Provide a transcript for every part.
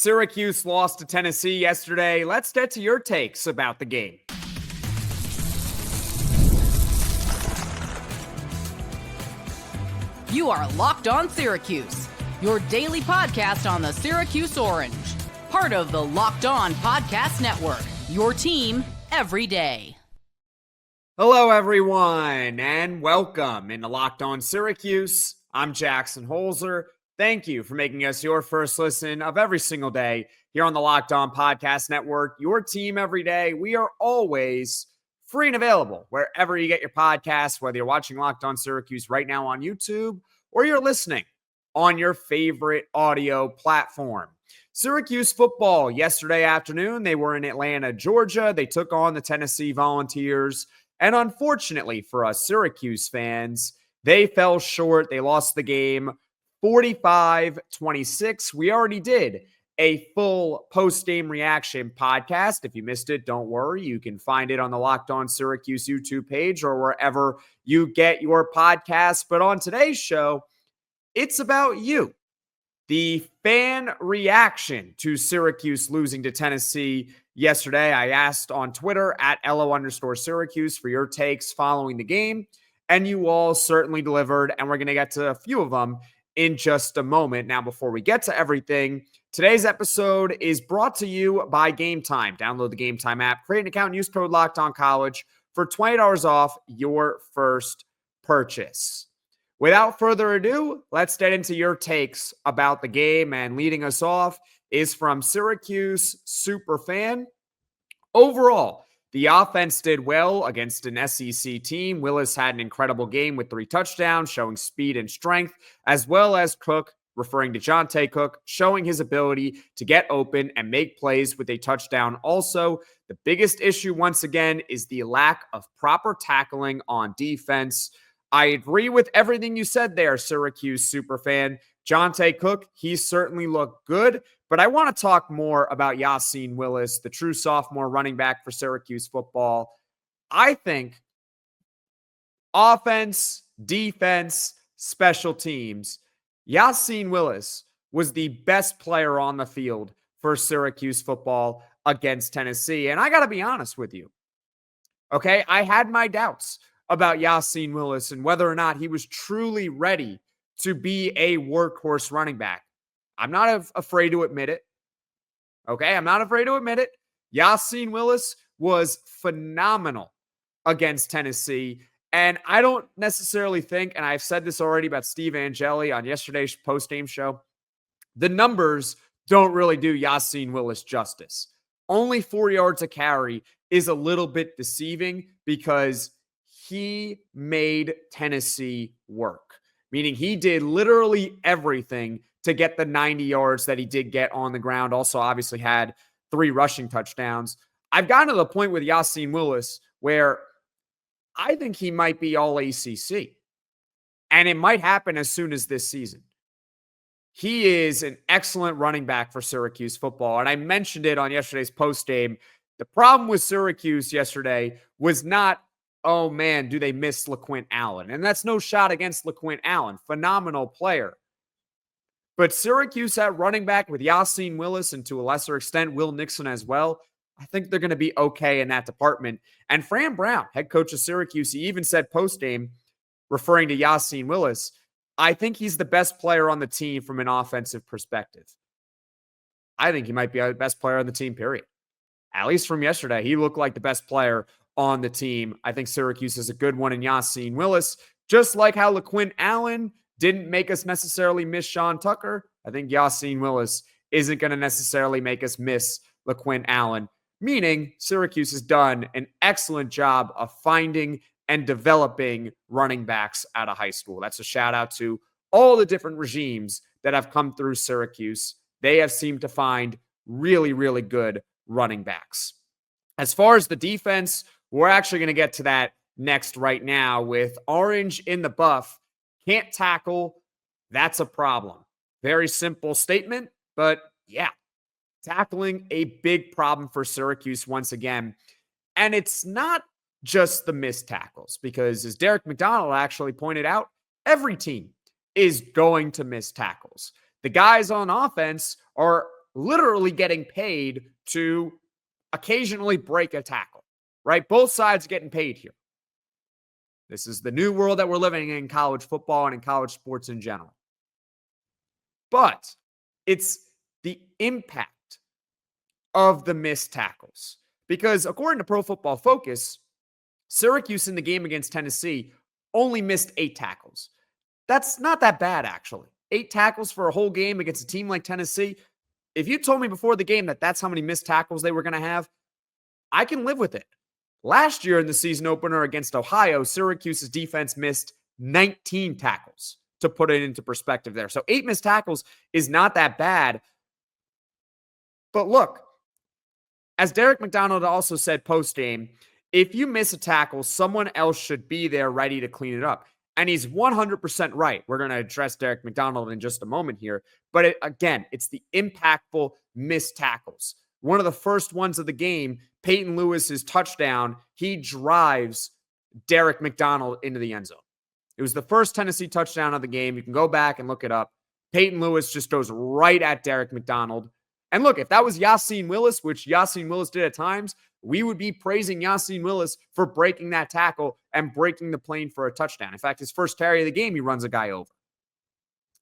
Syracuse lost to Tennessee yesterday. Let's get to your takes about the game. You are Locked On Syracuse, your daily podcast on the Syracuse Orange. Part of the Locked On Podcast Network, your team every day. Hello, everyone, and welcome into Locked On Syracuse. I'm Jackson Holzer. Thank you for making us your first listen of every single day here on the Locked On Podcast Network, your team every day. We are always free and available wherever you get your podcasts, whether you're watching Locked On Syracuse right now on YouTube or you're listening on your favorite audio platform. Syracuse football yesterday afternoon, they were in Atlanta, Georgia. They took on the Tennessee Volunteers. And unfortunately for us Syracuse fans, they fell short. They lost the game 45-26. We already did a full post-game reaction podcast. If you missed it, don't worry. You can find it on the Locked On Syracuse YouTube page or wherever you get your podcasts. But on today's show, it's about you. The fan reaction to Syracuse losing to Tennessee yesterday. I asked on Twitter at @LO_Syracuse for your takes following the game, and you all certainly delivered, and we're going to get to a few of them in just a moment. Now, before we get to everything, today's episode is brought to you by Game Time. Download the Game Time app, create an account, and use code LOCKEDONCollege for $20 off your first purchase. Without further ado, let's get into your takes about the game. And leading us off is from Syracuse Superfan. Overall, the offense did well against an SEC team. Willis had an incredible game with 3 touchdowns, showing speed and strength, as well as Cook, referring to Jonte Cook, showing his ability to get open and make plays with a touchdown. Also, the biggest issue, once again, is the lack of proper tackling on defense. I agree with everything you said there, Syracuse Superfan. Jonte Cook, he certainly looked good, but I want to talk more about Yasin Willis, the true sophomore running back for Syracuse football. I think offense, defense, special teams, Yasin Willis was the best player on the field for Syracuse football against Tennessee. And I got to be honest with you, okay? I had my doubts about Yasin Willis and whether or not he was truly ready to be a workhorse running back. I'm not afraid to admit it. Okay, I'm not afraid to admit it. Yasin Willis was phenomenal against Tennessee. And I don't necessarily think, and I've said this already about Steve Angeli on yesterday's post-game show, the numbers don't really do Yasin Willis justice. Only 4 yards a carry is a little bit deceiving because he made Tennessee work, meaning he did literally everything to get the 90 yards that he did get on the ground. Also, obviously had 3 rushing touchdowns. I've gotten to the point with Yasin Willis where I think he might be all ACC, and it might happen as soon as this season. He is an excellent running back for Syracuse football, and I mentioned it on yesterday's postgame. The problem with Syracuse yesterday was not, oh man, do they miss LaQuint Allen? And that's no shot against LaQuint Allen. Phenomenal player. But Syracuse at running back with Yasin Willis and to a lesser extent, Will Nixon as well, I think they're going to be okay in that department. And Fran Brown, head coach of Syracuse, he even said post-game, referring to Yasin Willis, I think he's the best player on the team from an offensive perspective. I think he might be the best player on the team, period. At least from yesterday, he looked like the best player on the team. I think Syracuse is a good one in Yasin Willis, just like how LaQuint Allen didn't make us necessarily miss Sean Tucker. I think Yasin Willis isn't going to necessarily make us miss LaQuint Allen, meaning Syracuse has done an excellent job of finding and developing running backs out of high school. That's a shout out to all the different regimes that have come through Syracuse. They have seemed to find really, really good running backs. As far as the defense, we're actually going to get to that next right now with Orange in the buff. Can't tackle. That's a problem. Very simple statement, but yeah, tackling a big problem for Syracuse once again. And it's not just the missed tackles, because as Derek McDonald actually pointed out, every team is going to miss tackles. The guys on offense are literally getting paid to occasionally break a tackle, right? Both sides getting paid here. This is the new world that we're living in college football and in college sports in general. But it's the impact of the missed tackles. Because according to Pro Football Focus, Syracuse in the game against Tennessee only missed 8 tackles. That's not that bad, actually. 8 tackles for a whole game against a team like Tennessee. If you told me before the game that that's how many missed tackles they were going to have, I can live with it. Last year in the season opener against Ohio, Syracuse's defense missed 19 tackles, to put it into perspective there. So 8 missed tackles is not that bad. But look, as Derek McDonald also said post-game, if you miss a tackle, someone else should be there ready to clean it up. And he's 100% right. We're going to address Derek McDonald in just a moment here. But again, it's the impactful missed tackles. One of the first ones of the game, Peyton Lewis's touchdown, he drives Derek McDonald into the end zone. It was the first Tennessee touchdown of the game. You can go back and look it up. Peyton Lewis just goes right at Derek McDonald. And look, if that was Yasin Willis, which Yasin Willis did at times, we would be praising Yasin Willis for breaking that tackle and breaking the plane for a touchdown. In fact, his first carry of the game, he runs a guy over.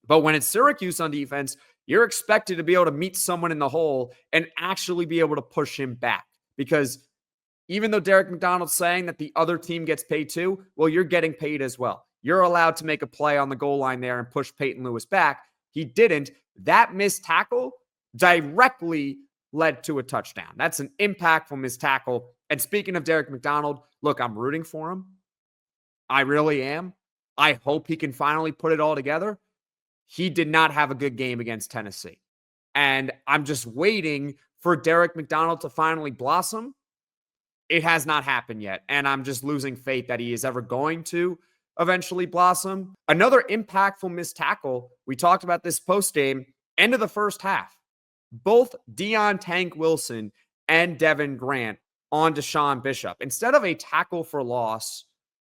But when it's Syracuse on defense, you're expected to be able to meet someone in the hole and actually be able to push him back. Because even though Derek McDonald's saying that the other team gets paid too, well, you're getting paid as well. You're allowed to make a play on the goal line there and push Peyton Lewis back. He didn't. That missed tackle directly led to a touchdown. That's an impactful missed tackle. And speaking of Derek McDonald, look, I'm rooting for him. I really am. I hope he can finally put it all together. He did not have a good game against Tennessee. And I'm just waiting for Derek McDonald to finally blossom. It has not happened yet. And I'm just losing faith that he is ever going to eventually blossom. Another impactful missed tackle. We talked about this post-game, end of the first half. Both Deion Tank Wilson and Devin Grant on Deshaun Bishop. Instead of a tackle for loss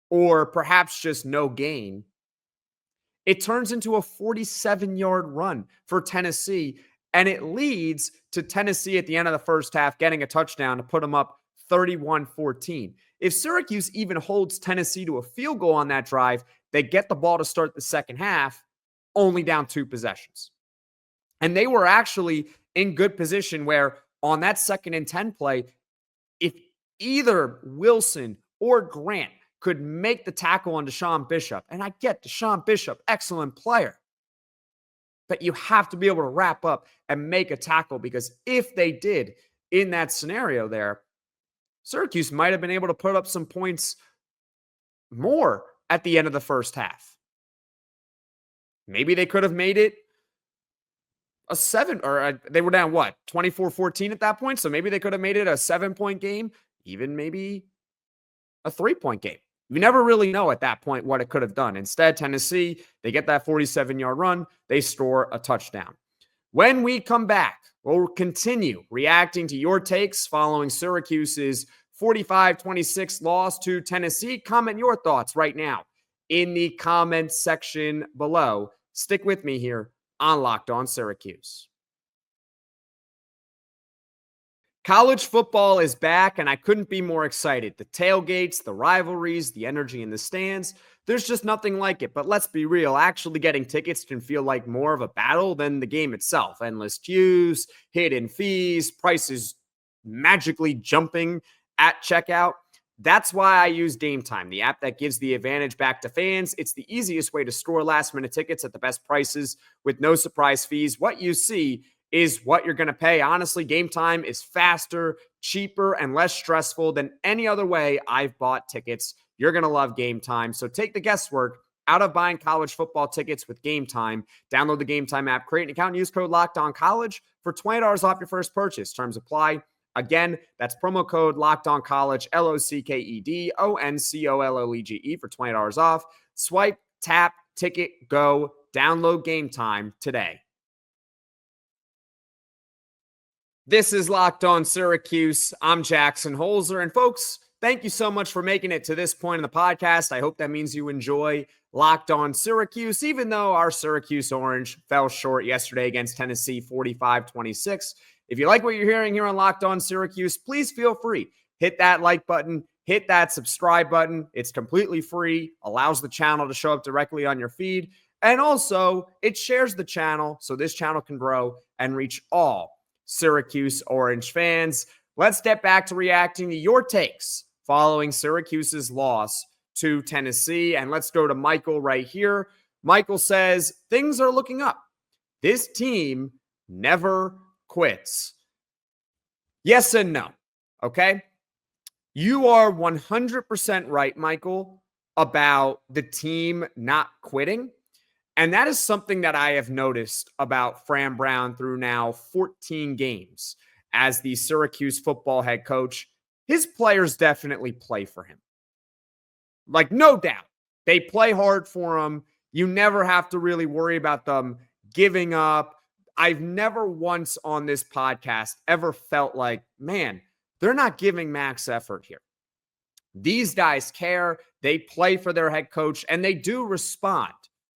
or perhaps just no gain, it turns into a 47-yard run for Tennessee, and it leads to Tennessee at the end of the first half getting a touchdown to put them up 31-14. If Syracuse even holds Tennessee to a field goal on that drive, they get the ball to start the second half, only down 2 possessions. And they were actually in good position where on that 2nd and 10 play, if either Wilson or Grant could make the tackle on Deshaun Bishop, and I get Deshaun Bishop, excellent player, but you have to be able to wrap up and make a tackle, because if they did in that scenario there, Syracuse might have been able to put up some points more at the end of the first half. Maybe they could have made it a 7, or they were down, 24-14 at that point? So maybe they could have made it a 7-point game, even maybe a 3-point game. You never really know at that point what it could have done. Instead, Tennessee, they get that 47-yard run. They score a touchdown. When we come back, we'll continue reacting to your takes following Syracuse's 45-26 loss to Tennessee. Comment your thoughts right now in the comments section below. Stick with me here on Locked On Syracuse. College football is back, and I couldn't be more excited. The tailgates, the rivalries, the energy in the stands, there's just nothing like it. But let's be real, actually getting tickets can feel like more of a battle than the game itself. Endless queues, hidden fees, prices magically jumping at checkout. That's why I use Game Time, the app that gives the advantage back to fans. It's the easiest way to score last-minute tickets at the best prices with no surprise fees. What you see is what you're going to pay. Honestly, Game Time is faster, cheaper, and less stressful than any other way I've bought tickets. You're going to love Game Time. So take the guesswork out of buying college football tickets with Game Time. Download the Game Time app, create an account, and use code LOCKEDONCollege for $20 off your first purchase. Terms apply. Again, that's promo code LOCKEDONCollege, LOCKEDONCOLLEGE for $20 off. Swipe, tap, ticket, go. Download Game Time today. This is Locked On Syracuse. I'm Jackson Holzer. And folks, thank you so much for making it to this point in the podcast. I hope that means you enjoy Locked On Syracuse, even though our Syracuse Orange fell short yesterday against Tennessee 45-26. If you like what you're hearing here on Locked On Syracuse, please feel free. Hit that like button, hit that subscribe button. It's completely free, allows the channel to show up directly on your feed. And also, it shares the channel so this channel can grow and reach all Syracuse Orange fans. Let's get back to reacting to your takes following Syracuse's loss to Tennessee. And let's go to Michael right here. Michael says, things are looking up. This team never quits. Yes and no, okay? You are 100% right, Michael, about the team not quitting. And that is something that I have noticed about Fran Brown through now 14 games as the Syracuse football head coach. His players definitely play for him. Like, no doubt. They play hard for him. You never have to really worry about them giving up. I've never once on this podcast ever felt like, man, they're not giving max effort here. These guys care. They play for their head coach, and they do respond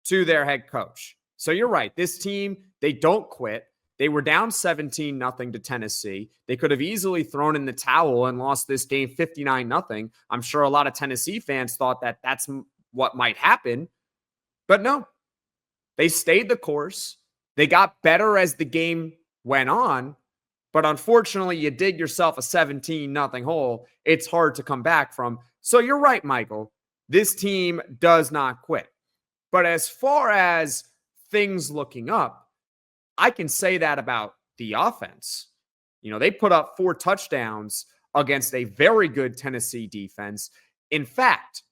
to their head coach. So you're right. This team, they don't quit. They were down 17-0 to Tennessee. They could have easily thrown in the towel and lost this game 59-0. I'm sure a lot of Tennessee fans thought that that's what might happen. But no, they stayed the course. They got better as the game went on. But unfortunately, you dig yourself a 17-0 hole. It's hard to come back from. So you're right, Michael. This team does not quit. But as far as things looking up, I can say that about the offense. You know, they put up 4 touchdowns against a very good Tennessee defense. In fact,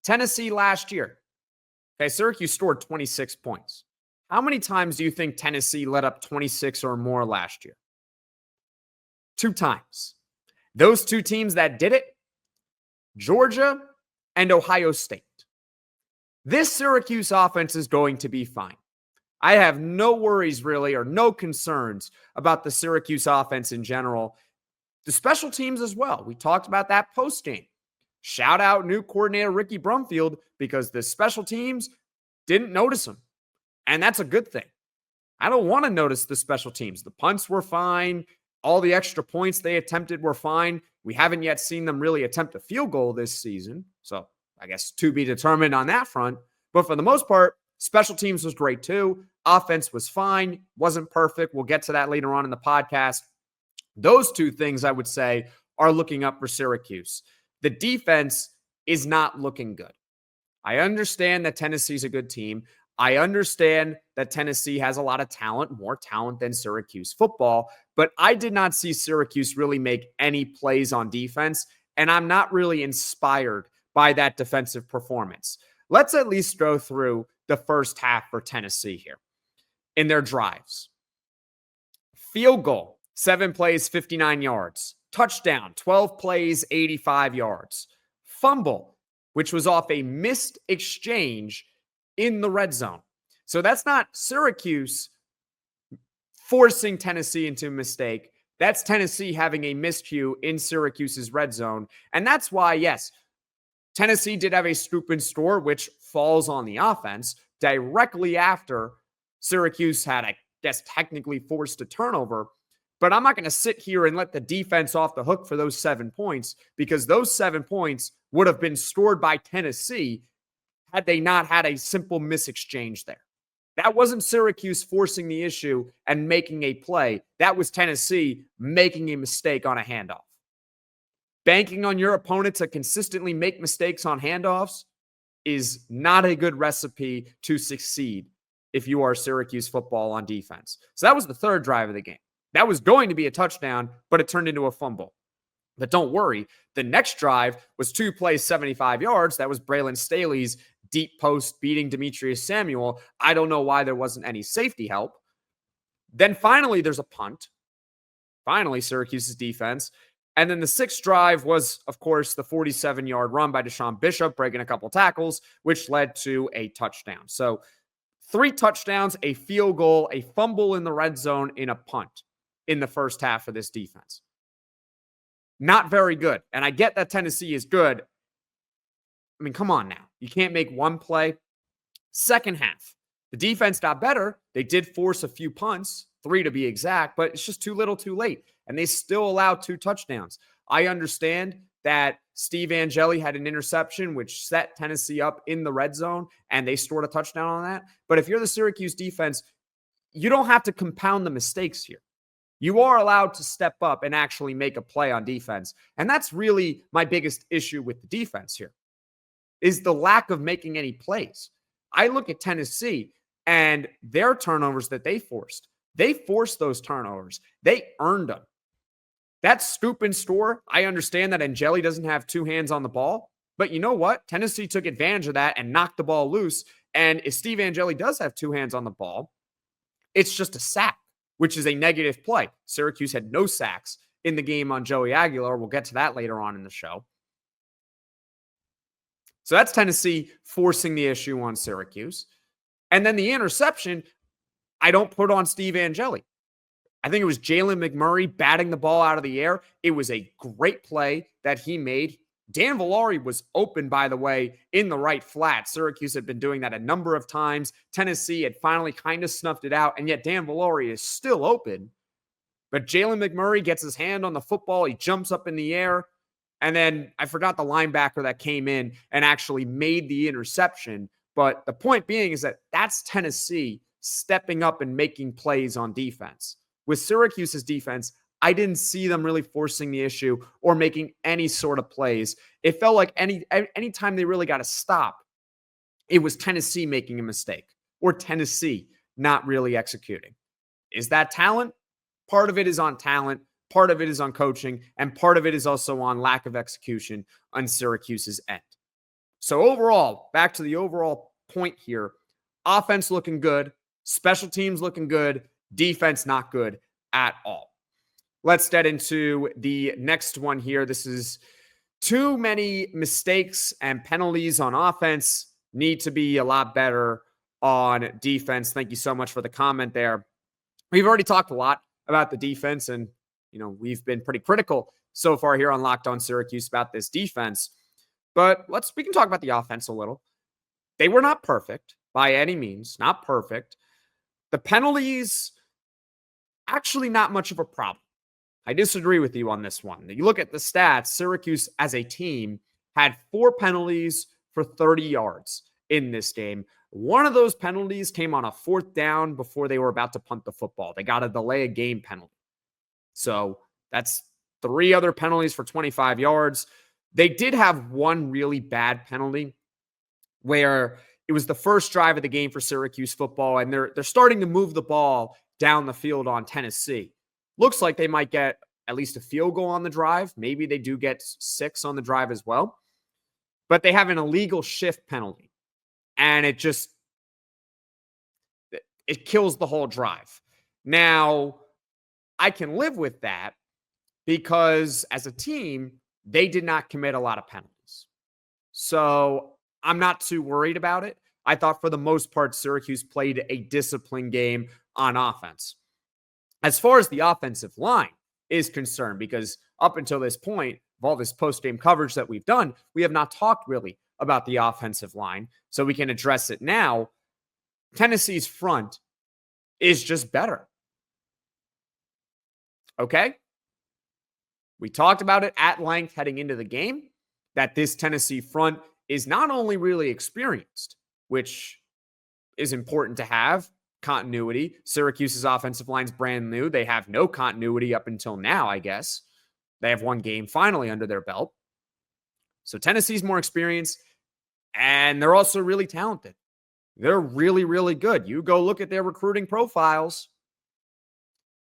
Tennessee last year, okay, Syracuse scored 26 points. How many times do you think Tennessee let up 26 or more last year? 2 times. Those 2 teams that did it, Georgia and Ohio State. This Syracuse offense is going to be fine. I have no worries really or no concerns about the Syracuse offense in general. The special teams as well. We talked about that post-game. Shout out new coordinator Ricky Brumfield because the special teams didn't notice him. And that's a good thing. I don't want to notice the special teams. The punts were fine. All the extra points they attempted were fine. We haven't yet seen them really attempt a field goal this season. So I guess to be determined on that front. But for the most part, special teams was great too. Offense was fine. Wasn't perfect. We'll get to that later on in the podcast. Those 2 things I would say are looking up for Syracuse. The defense is not looking good. I understand that Tennessee's a good team. I understand that Tennessee has a lot of talent, more talent than Syracuse football, but I did not see Syracuse really make any plays on defense, and I'm not really inspired by that defensive performance. Let's at least go through the first half for Tennessee here in their drives. Field goal, 7 plays, 59 yards. Touchdown, 12 plays, 85 yards. Fumble, which was off a missed exchange in the red zone. So that's not Syracuse forcing Tennessee into a mistake. That's Tennessee having a miscue in Syracuse's red zone. And that's why, yes, Tennessee did have a scoop and score, which falls on the offense directly after Syracuse had, I guess, technically forced a turnover. But I'm not going to sit here and let the defense off the hook for those 7 points because those 7 points would have been scored by Tennessee had they not had a simple misexchange there. That wasn't Syracuse forcing the issue and making a play. That was Tennessee making a mistake on a handoff. Banking on your opponent to consistently make mistakes on handoffs is not a good recipe to succeed if you are Syracuse football on defense. So that was the 3rd drive of the game. That was going to be a touchdown, but it turned into a fumble. But don't worry, the next drive was 2 plays, 75 yards. That was Braylon Staley's deep post beating Demetrius Samuel. I don't know why there wasn't any safety help. Then finally, there's a punt. Finally, Syracuse's defense. And then the 6th drive was, of course, the 47-yard run by Deshaun Bishop, breaking a couple tackles, which led to a touchdown. So 3 touchdowns, a field goal, a fumble in the red zone, in a punt in the first half of this defense. not very good. And I get that Tennessee is good. I mean, come on now. You can't make one play. Second half, the defense got better. They did force a few punts, 3 to be exact, but it's just too little too late. And they still allowed 2 touchdowns. I understand that Steve Angeli had an interception, which set Tennessee up in the red zone, and they scored a touchdown on that. But if you're the Syracuse defense, you don't have to compound the mistakes here. You are allowed to step up and actually make a play on defense. And that's really my biggest issue with the defense here, is the lack of making any plays. I look at Tennessee and their turnovers that they forced. They forced those turnovers. They earned them. That scoop and store, I understand that Angeli doesn't have 2 hands on the ball, but you know what? Tennessee took advantage of that and knocked the ball loose. And if Steve Angeli does have 2 hands on the ball, it's just a sack, which is a negative play. Syracuse had no sacks in the game on Joey Aguilar. We'll get to that later on in the show. So that's Tennessee forcing the issue on Syracuse. And then the interception, I don't put on Steve Angeli. I think it was Jalen McMurray batting the ball out of the air. It was a great play that he made. Dan Villari was open, by the way, in the right flat. Syracuse had been doing that a number of times. Tennessee had finally kind of snuffed it out, and yet Dan Villari is still open. But Jalen McMurray gets his hand on the football. He jumps up in the air. And then I forgot the linebacker that came in and actually made the interception. But the point being is that that's Tennessee stepping up and making plays on defense. With Syracuse's defense, I didn't see them really forcing the issue or making any sort of plays. It felt like any time they really got to stop, it was Tennessee making a mistake or Tennessee not really executing. Is that talent? Part of it is on talent. Part of it is on coaching, and part of it is also on lack of execution on Syracuse's end. So overall, back to the overall point here, offense looking good, special teams looking good, defense not good at all. Let's get into the next one here. This is too many mistakes and penalties on offense, need to be a lot better on defense. Thank you so much for the comment there. We've already talked a lot about the defense, and we've been pretty critical so far here on Locked On Syracuse about this defense. But we can talk about the offense a little. They were not perfect by any means, not perfect. The penalties, actually not much of a problem. I disagree with you on this one. You look at the stats, Syracuse as a team had 4 penalties for 30 yards in this game. One of those penalties came on a 4th down before they were about to punt the football. They got a delay of game penalty. So that's 3 other penalties for 25 yards. They did have one really bad penalty where it was the first drive of the game for Syracuse football, and they're starting to move the ball down the field on Tennessee. Looks like they might get at least a field goal on the drive. Maybe they do get 6 on the drive as well. But they have an illegal shift penalty, and it kills the whole drive. Now, I can live with that because as a team, they did not commit a lot of penalties. So I'm not too worried about it. I thought for the most part, Syracuse played a disciplined game on offense. As far as the offensive line is concerned, because up until this point, of all this post-game coverage that we've done, we have not talked really about the offensive line. So we can address it now. Tennessee's front is just better. Okay? We talked about it at length heading into the game, that this Tennessee front is not only really experienced, which is important to have, continuity. Syracuse's offensive line's brand new. They have no continuity up until now, I guess. They have one game finally under their belt. So Tennessee's more experienced, and they're also really talented. They're really, really good. You go look at their recruiting profiles.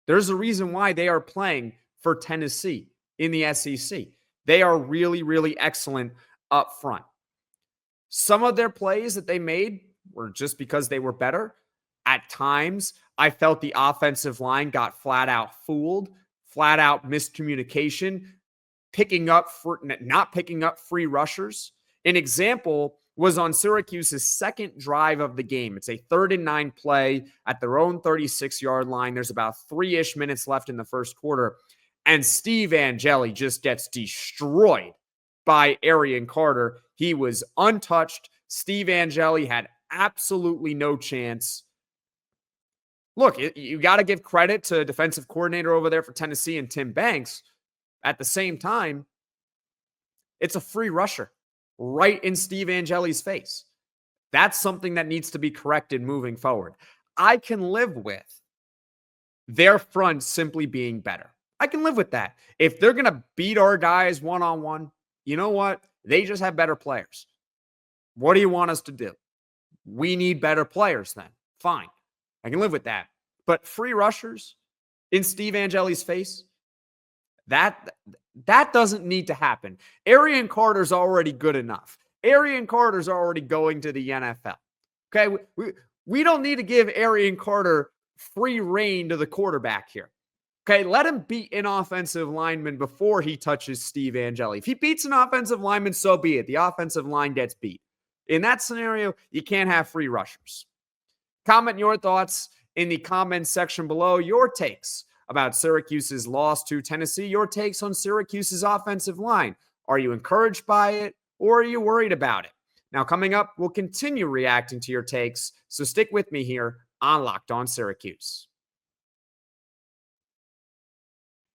There's a reason why they are playing for Tennessee in the SEC. They are really, really excellent up front. Some of their plays that they made were just because they were better. At times, I felt the offensive line got flat out fooled, flat out miscommunication, not picking up free rushers. An example was on Syracuse's second drive of the game. It's a 3rd and 9 play at their own 36-yard line. There's about 3-ish minutes left in the first quarter. And Steve Angeli just gets destroyed by Arian Carter. He was untouched. Steve Angeli had absolutely no chance. Look, you got to give credit to defensive coordinator over there for Tennessee and Tim Banks. At the same time, it's a free rusher right in Steve Angeli's face. That's something that needs to be corrected moving forward. I can live with their front simply being better. I can live with that. If they're going to beat our guys one-on-one, you know what? They just have better players. What do you want us to do? We need better players then. Fine. I can live with that. But free rushers in Steve Angeli's face, that doesn't need to happen. Arian Carter's already good enough. Arian Carter's already going to the NFL. Okay? We don't need to give Arian Carter free reign to the quarterback here. Okay, let him beat an offensive lineman before he touches Steve Angeli. If he beats an offensive lineman, so be it. The offensive line gets beat. In that scenario, you can't have free rushers. Comment your thoughts in the comments section below. Your takes about Syracuse's loss to Tennessee. Your takes on Syracuse's offensive line. Are you encouraged by it or are you worried about it? Now, coming up, we'll continue reacting to your takes, so stick with me here on Locked On Syracuse.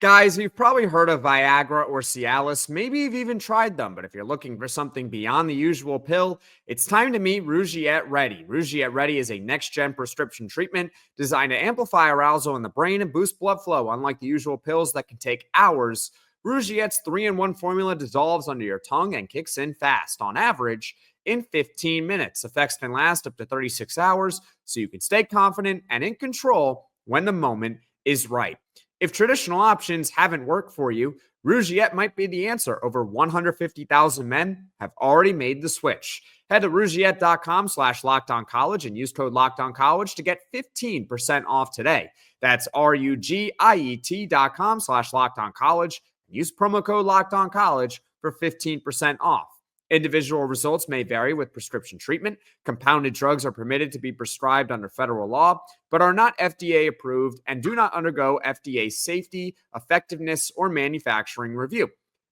Guys, you've probably heard of Viagra or Cialis. Maybe you've even tried them, but if you're looking for something beyond the usual pill, it's time to meet Rougiette Ready. Rougiette Ready is a next-gen prescription treatment designed to amplify arousal in the brain and boost blood flow. Unlike the usual pills that can take hours, Rougiette's 3-in-1 formula dissolves under your tongue and kicks in fast, on average, in 15 minutes. Effects can last up to 36 hours, so you can stay confident and in control when the moment is right. If traditional options haven't worked for you, Rougiette might be the answer. Over 150,000 men have already made the switch. Head to Rougiette.com/LockedOnCollege and use code LockedOnCollege to get 15% off today. That's RUGIET.com/LockedOnCollege. Use promo code LockedOnCollege for 15% off. Individual results may vary with prescription treatment. Compounded drugs are permitted to be prescribed under federal law, but are not FDA approved and do not undergo FDA safety, effectiveness, or manufacturing review.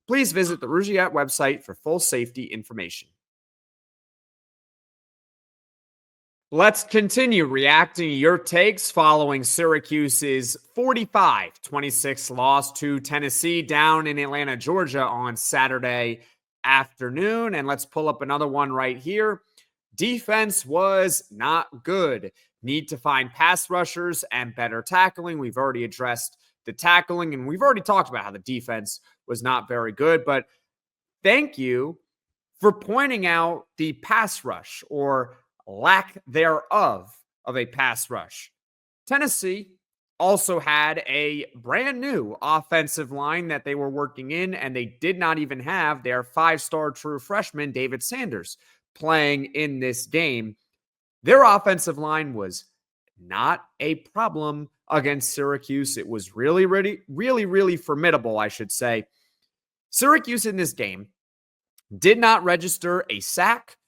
Please visit the Rougiette website for full safety information. Let's continue reacting to your takes following Syracuse's 45-26 loss to Tennessee down in Atlanta, Georgia on Saturday afternoon. And let's pull up another one right here. Defense was not good. Need to find pass rushers and better tackling. We've already addressed the tackling, and we've already talked about how the defense was not very good. But thank you for pointing out the pass rush, or lack thereof of a pass rush. Tennessee also had a brand new offensive line that they were working in, and they did not even have their 5-star true freshman, David Sanders, playing in this game. Their offensive line was not a problem against Syracuse. It was really formidable, I should say. Syracuse in this game did not register a sack,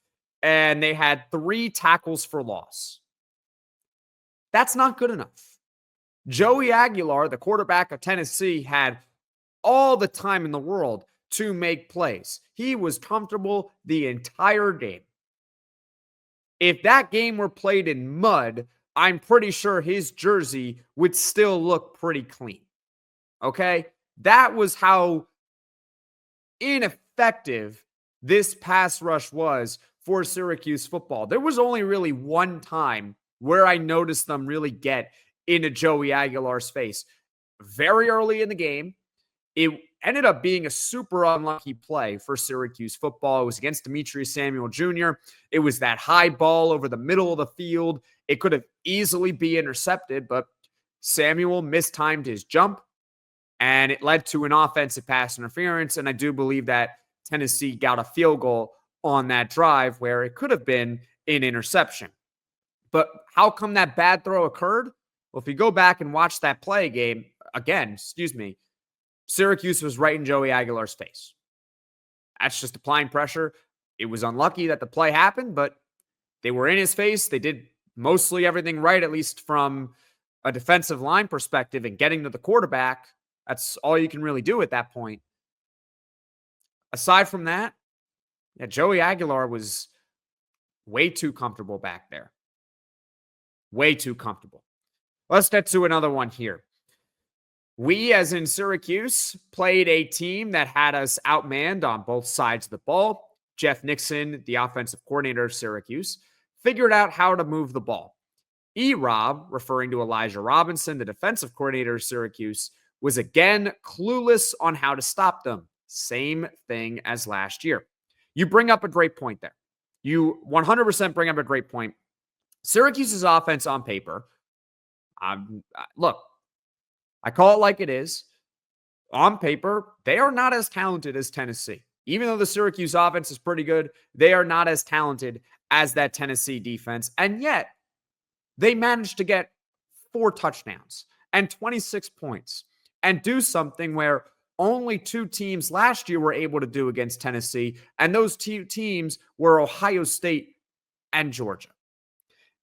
and they had 3 tackles for loss. That's not good enough. Joey Aguilar, the quarterback of Tennessee, had all the time in the world to make plays. He was comfortable the entire game. If that game were played in mud, I'm pretty sure his jersey would still look pretty clean. Okay? That was how ineffective this pass rush was for Syracuse football. There was only really one time where I noticed them really get into Joey Aguilar's face. Very early in the game, it ended up being a super unlucky play for Syracuse football. It was against Demetrius Samuel Jr. It was that high ball over the middle of the field. It could have easily been intercepted, but Samuel mistimed his jump, and it led to an offensive pass interference. And I do believe that Tennessee got a field goal on that drive where it could have been an interception. But how come that bad throw occurred? Well, if you go back and watch that play again, Syracuse was right in Joey Aguilar's face. That's just applying pressure. It was unlucky that the play happened, but they were in his face. They did mostly everything right, at least from a defensive line perspective, and getting to the quarterback. That's all you can really do at that point. Aside from that, yeah, Joey Aguilar was way too comfortable back there. Way too comfortable. Let's get to another one here. We, as in Syracuse, played a team that had us outmanned on both sides of the ball. Jeff Nixon, the offensive coordinator of Syracuse, figured out how to move the ball. E-Rob, referring to Elijah Robinson, the defensive coordinator of Syracuse, was again clueless on how to stop them. Same thing as last year. You bring up a great point there. You 100% bring up a great point. Syracuse's offense on paper, look, I call it like it is. On paper, they are not as talented as Tennessee. Even though the Syracuse offense is pretty good, they are not as talented as that Tennessee defense. And yet, they managed to get 4 touchdowns and 26 points and do something where only 2 teams last year were able to do against Tennessee. And those 2 teams were Ohio State and Georgia.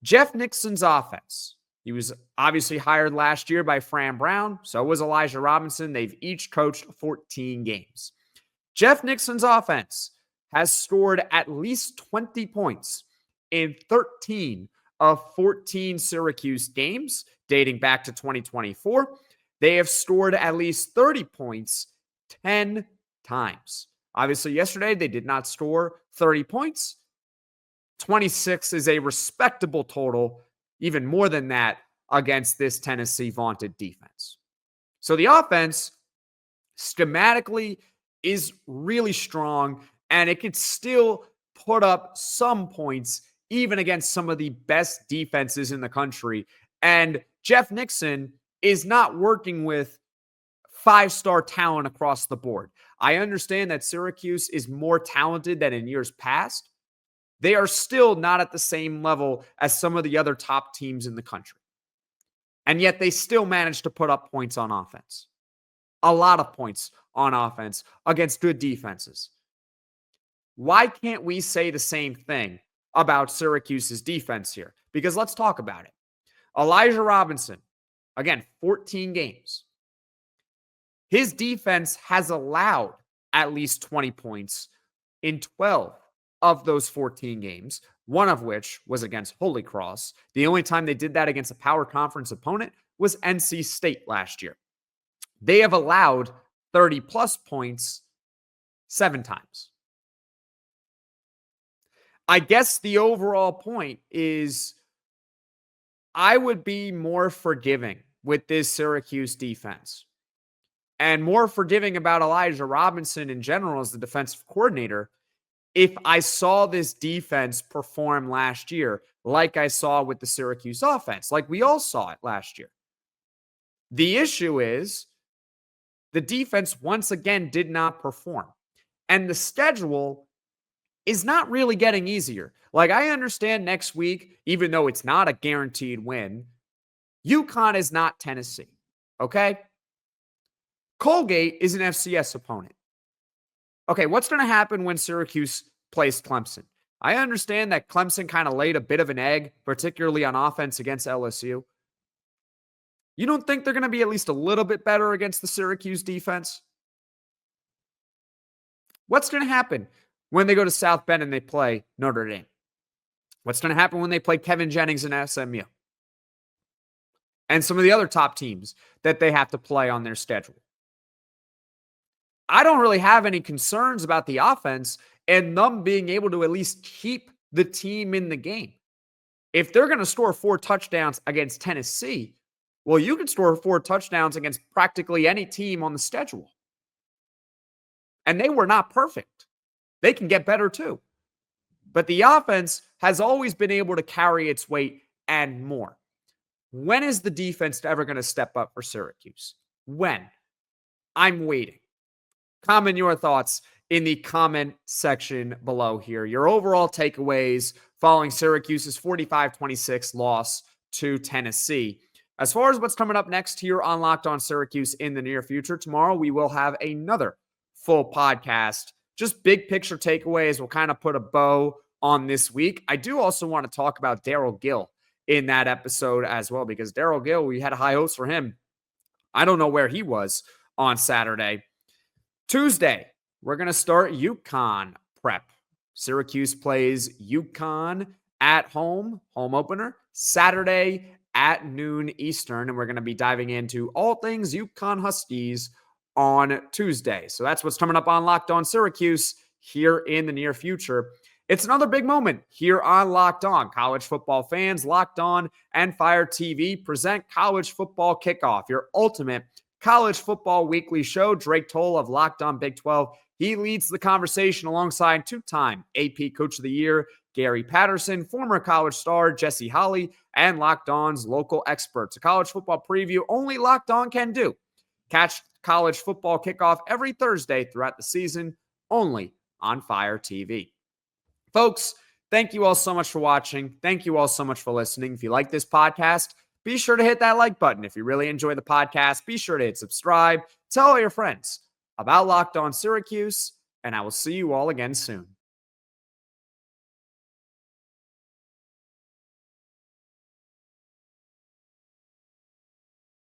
Jeff Nixon's offense. He was obviously hired last year by Fran Brown. So was Elijah Robinson. They've each coached 14 games. Jeff Nixon's offense has scored at least 20 points in 13 of 14 Syracuse games dating back to 2024. They have scored at least 30 points 10 times. Obviously, yesterday they did not score 30 points. 26 is a respectable total, even more than that, against this Tennessee vaunted defense. So the offense schematically is really strong, and it could still put up some points even against some of the best defenses in the country. And Jeff Nixon is not working with 5-star talent across the board. I understand that Syracuse is more talented than in years past. They are still not at the same level as some of the other top teams in the country. And yet they still manage to put up points on offense. A lot of points on offense against good defenses. Why can't we say the same thing about Syracuse's defense here? Because let's talk about it. Elijah Robinson, again, 14 games. His defense has allowed at least 20 points in 12 of those 14 games, one of which was against Holy Cross. The only time they did that against a power conference opponent was NC State last year. They have allowed 30-plus points 7 times. I guess the overall point is I would be more forgiving with this Syracuse defense and more forgiving about Elijah Robinson in general as the defensive coordinator if I saw this defense perform last year like I saw with the Syracuse offense, like we all saw it last year. The issue is the defense once again did not perform. And the schedule is not really getting easier. Like, I understand next week, even though it's not a guaranteed win, UConn is not Tennessee, okay? Colgate is an FCS opponent. Okay, what's going to happen when Syracuse plays Clemson? I understand that Clemson kind of laid a bit of an egg, particularly on offense against LSU. You don't think they're going to be at least a little bit better against the Syracuse defense? What's going to happen when they go to South Bend and they play Notre Dame? What's going to happen when they play Kevin Jennings and SMU? And some of the other top teams that they have to play on their schedule. I don't really have any concerns about the offense and them being able to at least keep the team in the game. If they're going to score 4 touchdowns against Tennessee, well, you can score 4 touchdowns against practically any team on the schedule. And they were not perfect. They can get better too. But the offense has always been able to carry its weight and more. When is the defense ever going to step up for Syracuse? When? I'm waiting. Comment your thoughts in the comment section below here. Your overall takeaways following Syracuse's 45-26 loss to Tennessee. As far as what's coming up next here on Locked On Syracuse in the near future, tomorrow we will have another full podcast. Just big picture takeaways. We'll kind of put a bow on this week. I do also want to talk about Daryl Gill in that episode as well, because Daryl Gill, we had high hopes for him. I don't know where he was on Saturday. Tuesday, we're going to start UConn prep. Syracuse plays UConn at home opener, Saturday at noon Eastern, and we're going to be diving into all things UConn Huskies on Tuesday. So that's what's coming up on Locked On Syracuse here in the near future. It's another big moment here on Locked On. College football fans, Locked On and Fire TV present College Football Kickoff, your ultimate college football weekly show. Drake Toll of Locked On Big 12, he leads the conversation alongside two-time AP Coach of the Year Gary Patterson, former college star Jesse Holley, and Locked On's local experts. A college football preview only Locked On can do. Catch College Football Kickoff every Thursday throughout the season, only on Fire TV. Folks, thank you all so much for watching. Thank you all so much for listening. If you like this podcast, be sure to hit that like button. If you really enjoy the podcast, be sure to hit subscribe. Tell all your friends about Locked On Syracuse, and I will see you all again soon.